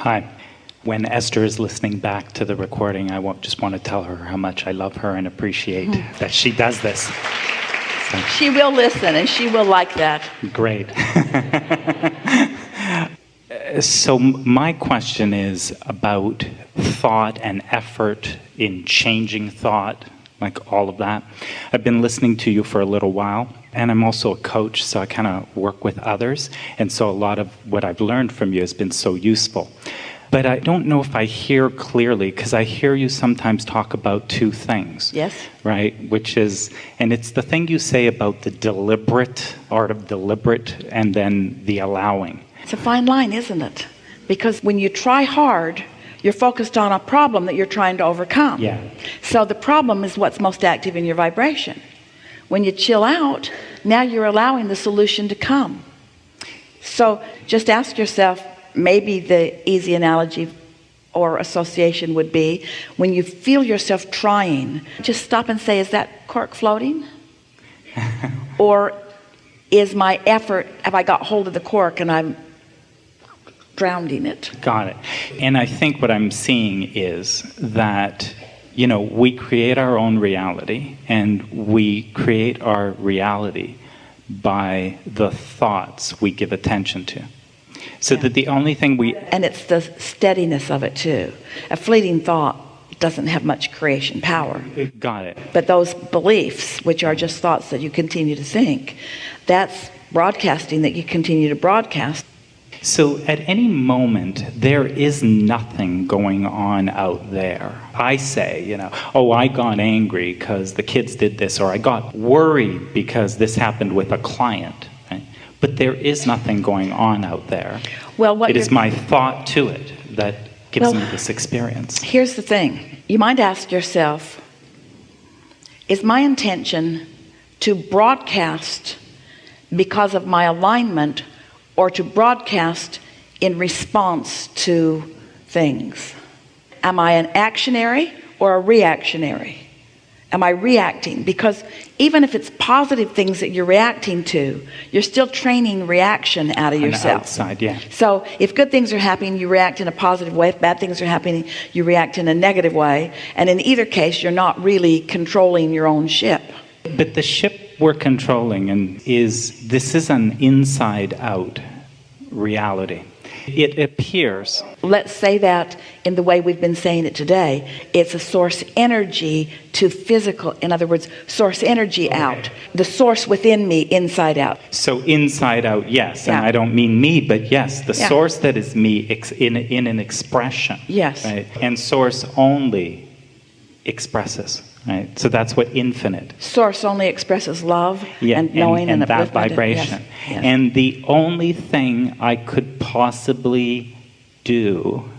Hi. When Esther is listening back to the recording, just want to tell her how much I love her and appreciate that she does this. So. She will listen, and she will like that. Great. So my question is about thought and effort in changing thought, like all of that. I've been listening to you for a little while, and I'm also a coach, so I kind of work with others, and so a lot of what I've learned from you has been so useful. But I don't know if I hear clearly, because I hear you sometimes talk about two things. Yes. Right? Which is, and it's the thing you say about the deliberate, art of deliberate, and then the allowing. It's a fine line, isn't it? Because when you try hard, you're focused on a problem that you're trying to overcome. Yeah. So the problem is what's most active in your vibration. When you chill out, now you're allowing the solution to come. So just ask yourself, maybe the easy analogy or association would be, when you feel yourself trying, just stop and say, is that cork floating? Or is my effort, have I got hold of the cork and I'm drowning it? Got it. And I think what I'm seeing is that, you know, we create our own reality, and we create our reality by the thoughts we give attention to. So that the only thing And it's the steadiness of it too. A fleeting thought doesn't have much creation power. Got it. But those beliefs, which are just thoughts that you continue to think, that's broadcasting that you continue to broadcast. So at any moment, there is nothing going on out there. I say, you know, oh, I got angry because the kids did this, or I got worried because this happened with a client. Right? But there is nothing going on out there. Well, it is my thought to it that gives me this experience. Here's the thing. You might ask yourself, is my intention to broadcast because of my alignment, or to broadcast in response to things? Am I an actionary or a reactionary? Am I reacting? Because even if it's positive things that you're reacting to, you're still training reaction out of yourself. Outside, yeah. So if good things are happening, you react in a positive way. If bad things are happening, you react in a negative way. And in either case, you're not really controlling your own ship. But the ship we're controlling this is an inside-out reality. It appears. Let's say that in the way we've been saying it today. It's a source energy to physical. In other words, source energy out. The source within me, inside out. So inside out, yes. Yeah. And I don't mean me, but yes, the source that is me in an expression. Yes. Right? And source only expresses. Right? So that's what infinite. Source only expresses love and knowing and that upliftment. vibration. Yes. And the only thing I could possibly do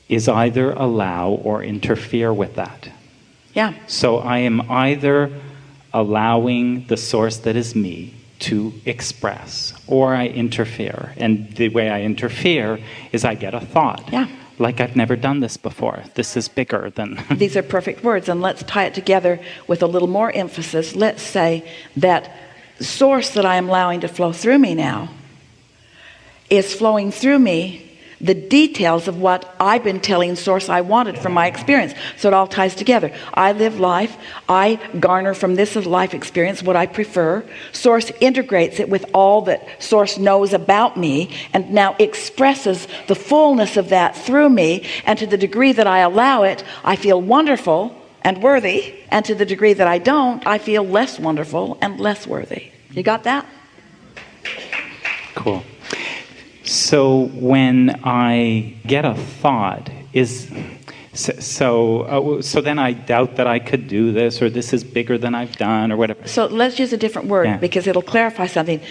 is either allow or interfere with that. Yeah. So I am either allowing the source that is me to express, or I interfere. And the way I interfere is I get a thought. Yeah. Like, I've never done this before. This is bigger than... These are perfect words, and let's tie it together with a little more emphasis. Let's say that source that I am allowing to flow through me now is flowing through me the details of what I've been telling source I wanted from my experience. So it all ties together. I live life. I garner from this life experience what I prefer. Source integrates it with all that source knows about me, and now expresses the fullness of that through me. And to the degree that I allow it, I feel wonderful and worthy. And to the degree that I don't, I feel less wonderful and less worthy. You got that? Cool. So when I get a thought, so then I doubt that I could do this, or this is bigger than I've done, or whatever. So let's use a different word, because it'll clarify something.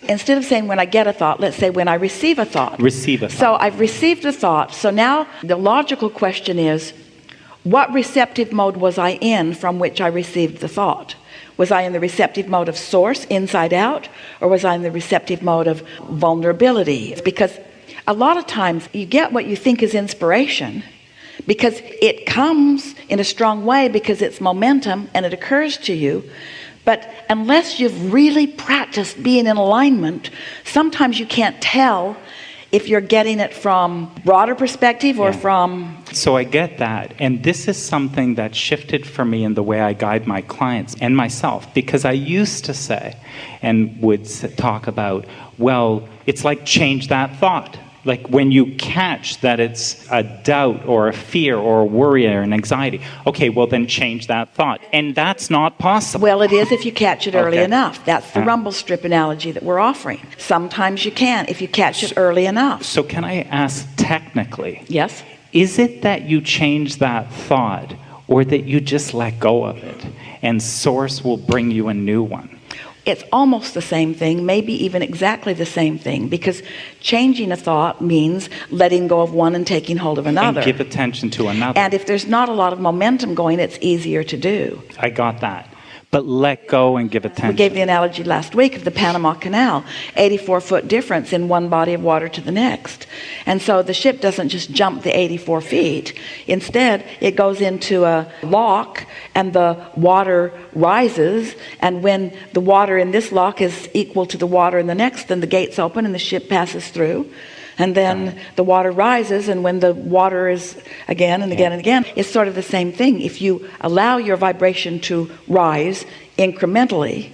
Instead of saying when I get a thought, let's say when I receive a thought. Receive a thought. So I've received a thought. So now the logical question is, what receptive mode was I in from which I received the thought? Was I in the receptive mode of source, inside out, or was I in the receptive mode of vulnerability? It's because a lot of times you get what you think is inspiration because it comes in a strong way, because it's momentum and it occurs to you. But unless you've really practiced being in alignment, sometimes you can't tell if you're getting it from broader perspective or from... So I get that. And this is something that shifted for me in the way I guide my clients and myself. Because I used to say, and would talk about, well, it's like change that thought. Like when you catch that it's a doubt or a fear or a worry or an anxiety, okay, well then change that thought. And that's not possible. Well, it is if you catch it early Okay. enough. That's the rumble strip analogy that we're offering. Sometimes you can if you catch it early enough. So can I ask technically, Yes? is it that you change that thought or that you just let go of it and Source will bring you a new one? It's almost the same thing, maybe even exactly the same thing, because changing a thought means letting go of one and taking hold of another. And give attention to another. And if there's not a lot of momentum going, it's easier to do. I got that. But let go and give attention. We gave the analogy last week of the Panama Canal, 84-foot difference in one body of water to the next. And so the ship doesn't just jump the 84 feet. Instead, it goes into a lock and the water rises. And when the water in this lock is equal to the water in the next, then the gates open and the ship passes through. And then the water rises, and when the water is again and again and again, it's sort of the same thing. If you allow your vibration to rise incrementally.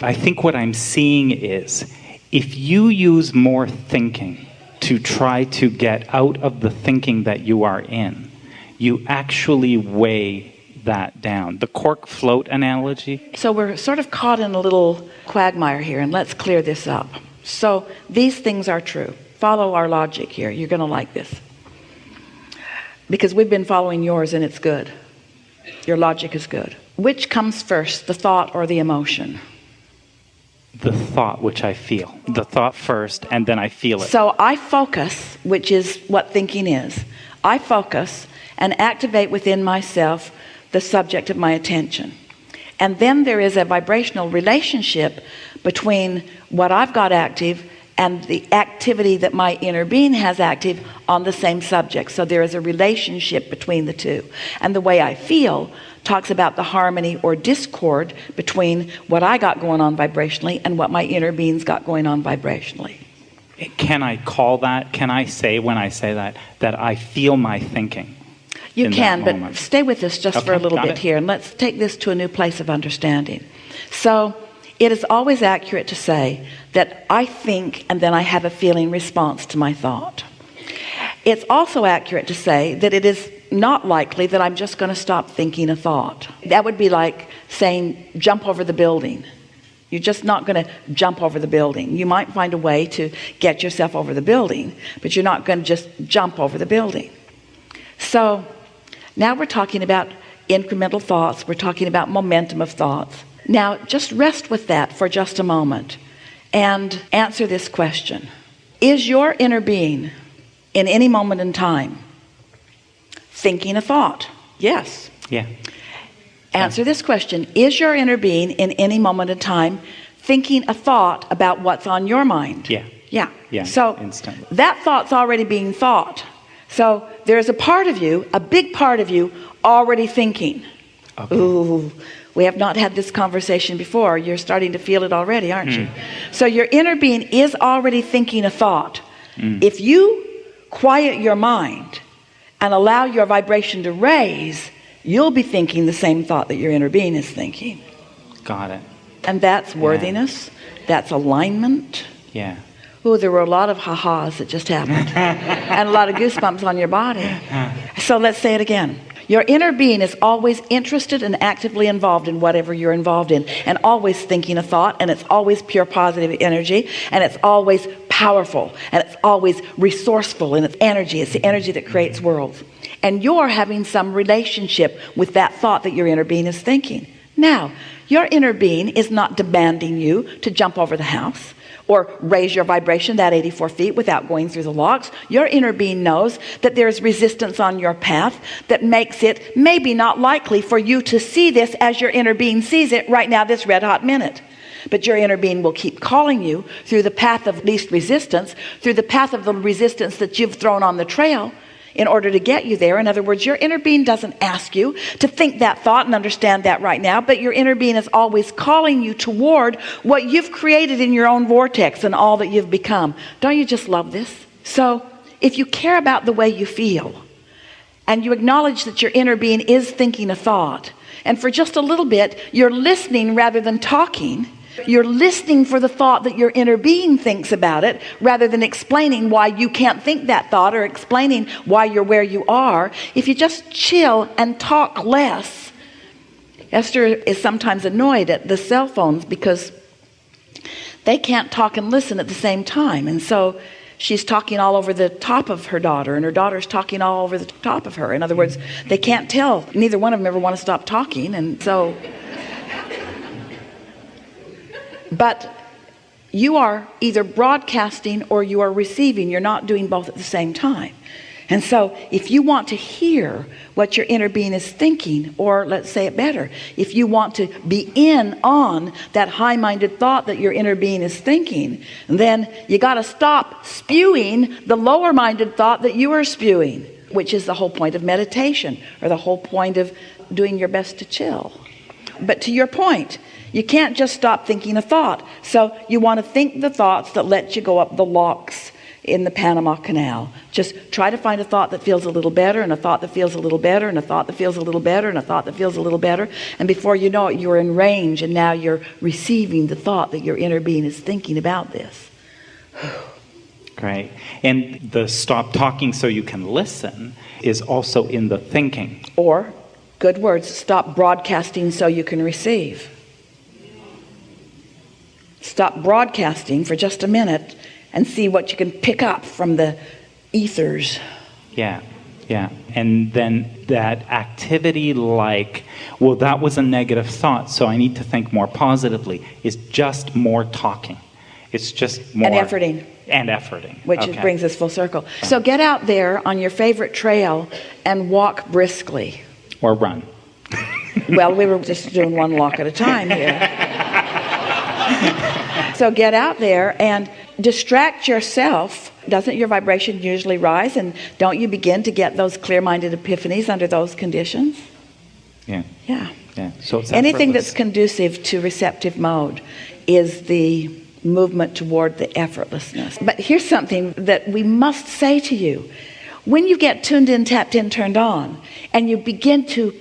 I think what I'm seeing is if you use more thinking to try to get out of the thinking that you are in, you actually weigh that down. The cork float analogy. So we're sort of caught in a little quagmire here, and let's clear this up. So these things are true. Follow our logic here. You're going to like this. Because we've been following yours and it's good. Your logic is good. Which comes first, the thought or the emotion? The thought which I feel. The thought first and then I feel it. So I focus, which is what thinking is. I focus and activate within myself the subject of my attention. And then there is a vibrational relationship between what I've got active and the activity that my inner being has active on the same subject. So there is a relationship between the two. And the way I feel talks about the harmony or discord between what I got going on vibrationally and what my inner being's got going on vibrationally. Can I call that, can I say when I say that I feel my thinking? You can, but stay with us just for a little bit here, and let's take this to a new place of understanding. So it is always accurate to say that I think and then I have a feeling response to my thought. It's also accurate to say that it is not likely that I'm just going to stop thinking a thought. That would be like saying jump over the building. You're just not going to jump over the building. You might find a way to get yourself over the building, but you're not going to just jump over the building. So now we're talking about incremental thoughts. We're talking about momentum of thoughts. Now, just rest with that for just a moment and answer this question. Is your inner being in any moment in time thinking a thought? Yes. Yeah. Answer this question. Is your inner being in any moment in time thinking a thought about what's on your mind? Yeah. Yeah. Yeah. So instantly. that thought's already being thought. So there's a part of you, a big part of you, already thinking. Okay. Ooh, we have not had this conversation before. You're starting to feel it already, aren't you? So your inner being is already thinking a thought. If you quiet your mind and allow your vibration to raise, you'll be thinking the same thought that your inner being is thinking. Got it. And that's worthiness. That's alignment. Yeah. Ooh, there were a lot of ha-has that just happened. And a lot of goosebumps on your body. So let's say it again. Your inner being is always interested and actively involved in whatever you're involved in, and always thinking a thought, and it's always pure positive energy, and it's always powerful, and it's always resourceful in its energy. It's the energy that creates worlds. And you're having some relationship with that thought that your inner being is thinking. Now, your inner being is not demanding you to jump over the house or raise your vibration that 84 feet without going through the locks. Your inner being knows that there's resistance on your path that makes it maybe not likely for you to see this as your inner being sees it right now, this red hot minute. But your inner being will keep calling you through the path of least resistance, through the path of the resistance that you've thrown on the trail, in order to get you there. In other words, your inner being doesn't ask you to think that thought and understand that right now, but your inner being is always calling you toward what you've created in your own vortex and all that you've become. Don't you just love this? So if you care about the way you feel, and you acknowledge that your inner being is thinking a thought, and for just a little bit you're listening rather than talking, you're listening for the thought that your inner being thinks about it, rather than explaining why you can't think that thought or explaining why you're where you are. If you just chill and talk less. Esther is sometimes annoyed at the cell phones because they can't talk and listen at the same time, and so she's talking all over the top of her daughter, and her daughter's talking all over the top of her. In other words, they can't tell. Neither one of them ever want to stop talking, and so but you are either broadcasting or you are receiving. You're not doing both at the same time. And so if you want to hear what your inner being is thinking, or let's say it better, if you want to be in on that high-minded thought that your inner being is thinking, then you got to stop spewing the lower-minded thought that you are spewing, which is the whole point of meditation, or the whole point of doing your best to chill. But to your point, you can't just stop thinking a thought. So you want to think the thoughts that let you go up the locks in the Panama Canal. Just try to find a thought that feels a little better, and a thought that feels a little better, and a thought that feels a little better, and a thought that feels a little better. And before you know it, you're in range, and now you're receiving the thought that your inner being is thinking about this. Great. And the stop talking so you can listen is also in the thinking. Or, good words, stop broadcasting so you can receive. Stop broadcasting for just a minute and see what you can pick up from the ethers. Yeah. And then that activity, like, well, that was a negative thought, so I need to think more positively, is just more talking. It's just more... And efforting. And efforting. Which brings us full circle. So get out there on your favorite trail and walk briskly. Or run. Well, we were just doing one walk at a time here. So get out there and distract yourself. Doesn't your vibration usually rise? And don't you begin to get those clear-minded epiphanies under those conditions? Yeah. So it's anything effortless. that's conducive to receptive mode is the movement toward the effortlessness. But here's something that we must say to you. When you get tuned in, tapped in, turned on, and you begin to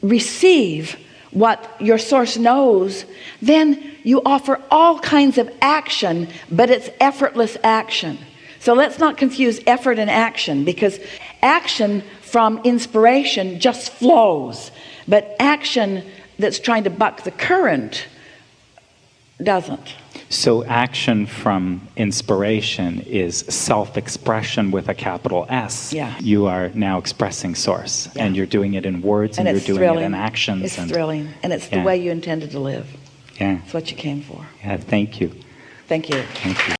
receive what your source knows, then you offer all kinds of action, but it's effortless action. So let's not confuse effort and action, because action from inspiration just flows, but action that's trying to buck the current doesn't. So action from inspiration is self-expression with a capital S. Yeah. You are now expressing source, Yeah. and you're doing it in words, and you're doing thrilling. it in actions. It's thrilling, and it's the way you intended to live. Yeah. It's what you came for. Yeah, thank you. Thank you. Thank you.